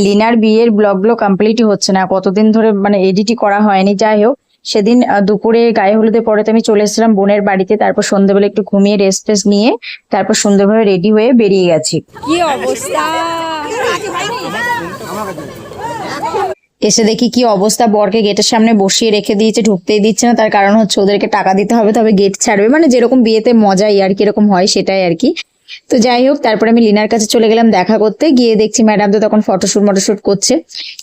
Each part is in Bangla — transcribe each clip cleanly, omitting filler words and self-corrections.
লিনার বিয়ের ব্লগগুলো কমপ্লিটই হচ্ছে না, কতদিন ধরে মানে এডিটই করা হয়নি। যাই হোক, সেদিন দুপুরে গায়ে হলুদে পরে তো আমি চলে এসেছিলাম বোনের বাড়িতে। তারপর সন্ধ্যেবেলা একটু ঘুমিয়ে রেস্ট টেস্ট নিয়ে তারপর সুন্দরভাবে রেডি হয়ে বেরিয়ে গেছি। কি অবস্থা! এসে দেখি কি অবস্থা, বরকে গেটের সামনে বসিয়ে রেখে দিয়েছে, ঢুকতেই দিচ্ছে না। তার কারণ হচ্ছে ওদেরকে টাকা দিতে হবে, তবে গেট ছাড়বে, মানে যেরকম বিয়েতে মজাই আর কি এরকম হয় সেটাই আর কি। তো যাই হোক, তারপরে আমি লিনার কাছে চলে গেলাম দেখা করতে। গিয়ে দেখছি ম্যাডাম তো তখন ফটোশুট করছে।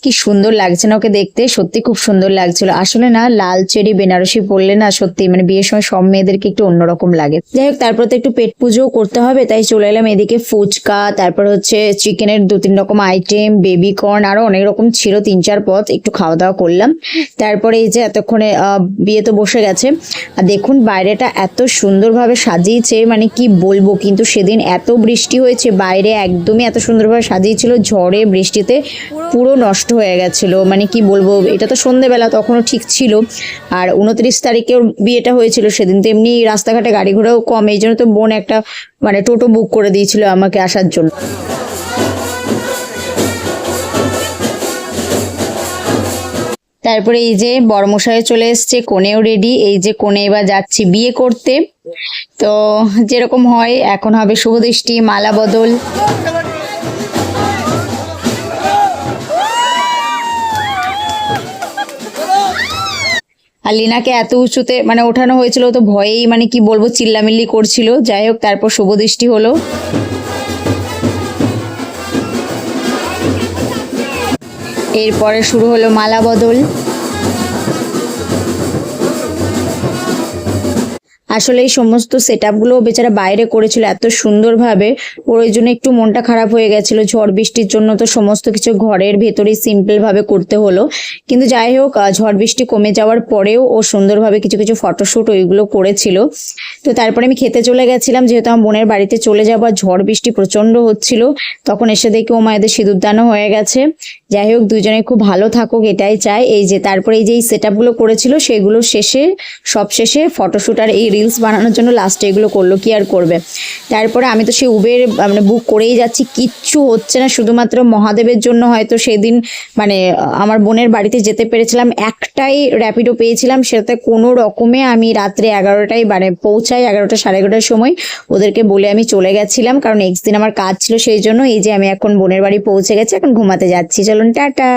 কি সুন্দর লাগছে না ওকে দেখতে, সত্যি খুব সুন্দর লাগছিল। আসলে না, লাল চেরি বেনারসি পরলে না সত্যি মানে বিয়ের সময় সব মেয়েদেরকে একটু অন্যরকম লাগে। যাই হোক, তারপর তো একটু পেট পুজোও করতে হবে, তাই চলে এলাম এদিকে। ফুচকা, তারপর হচ্ছে চিকেনের 2-3 রকম আইটেম, বেবি কর্ন, আরো অনেক রকম ছিল, 3-4 পদ। একটু খাওয়া দাওয়া করলাম। তারপরে এই যে এতক্ষণে বিয়ে তো বসে গেছে। আর দেখুন বাইরেটা এত সুন্দরভাবে সাজিয়েছে, মানে কি বলবো। কিন্তু সেদিন এত বৃষ্টি হয়েছে, বাইরে একদমই এত সুন্দরভাবে সাজিয়েছিল, ঝড়ে বৃষ্টিতে পুরো নষ্ট হয়ে গেছিল। মানে কি বলবো, এটা তো সন্ধেবেলা, তখনও ঠিক ছিল। আর 29 তারিখেও বিয়েটা হয়েছিল সেদিন, তো এমনি রাস্তাঘাটে গাড়ি ঘোড়াও কম, এই জন্য তো বোন একটা মানে টোটো বুক করে দিয়েছিল আমাকে আসার জন্য। তারপরে এই যে বরমশাই চলে এসছে, কনেও রেডি। এই যে কনে এবার যাচ্ছি বিয়ে করতে। তো যেরকম হয়, এখন হবে শুভদৃষ্টি, মালা বদল। আর লিনাকে এত উঁচুতে মানে ওঠানো হয়েছিল, তো ভয়েই মানে কি বলবো চিল্লামিল্লি করছিল। যাই হোক, তারপর শুভদৃষ্টি হলো। এরপরে শুরু হলো মালা বদল। আসলে এই সমস্ত সেট আপগুলো বেচারা বাইরে করেছিল এত সুন্দরভাবে, ওর ওই জন্য একটু মনটা খারাপ হয়ে গেছিল। ঝড় বৃষ্টির জন্য তো সমস্ত কিছু ঘরের ভেতরেই সিম্পল ভাবে করতে হলো। কিন্তু যাই হোক, ঝড় বৃষ্টি কমে যাওয়ার পরেও ও সুন্দরভাবে কিছু কিছু ফটোশুট ওইগুলো করেছিল। তো তারপরে আমি খেতে চলে গেছিলাম, যেহেতু আমার বোনের বাড়িতে চলে যাবো, ঝড় বৃষ্টি প্রচন্ড হচ্ছিল। তখন এসে দেখি ও মায়েদের সিঁদুরদানও হয়ে গেছে। যাই হোক, দুজনে খুব ভালো থাকুক এটাই চাই। এই যে তারপরে এই যে সেট আপগুলো করেছিল সেগুলো শেষে, সব শেষে ফটোশুট আর এই রিলস বানানোর জন্য লাস্টে এগুলো করলো, কি আর করবে। তারপরে আমি তো সেই উবের মানে বুক করেই যাচ্ছি, কিচ্ছু হচ্ছে না। শুধুমাত্র মহাদেবের জন্য হয়তো সেদিন মানে আমার বোনের বাড়িতে যেতে পেরেছিলাম, একটাই র্যাপিডো পেয়েছিলাম, সেটাতে কোনো রকমে আমি রাত্রে 11টায় মানে পৌঁছাই, 11টা 11:30টার সময় ওদেরকে বলে আমি চলে গেছিলাম, কারণ নেক্সট দিন আমার কাজ ছিল। সেই জন্য এই যে আমি এখন বোনের বাড়ি পৌঁছে গেছি, এখন ঘুমাতে যাচ্ছি। চলুন টাটা।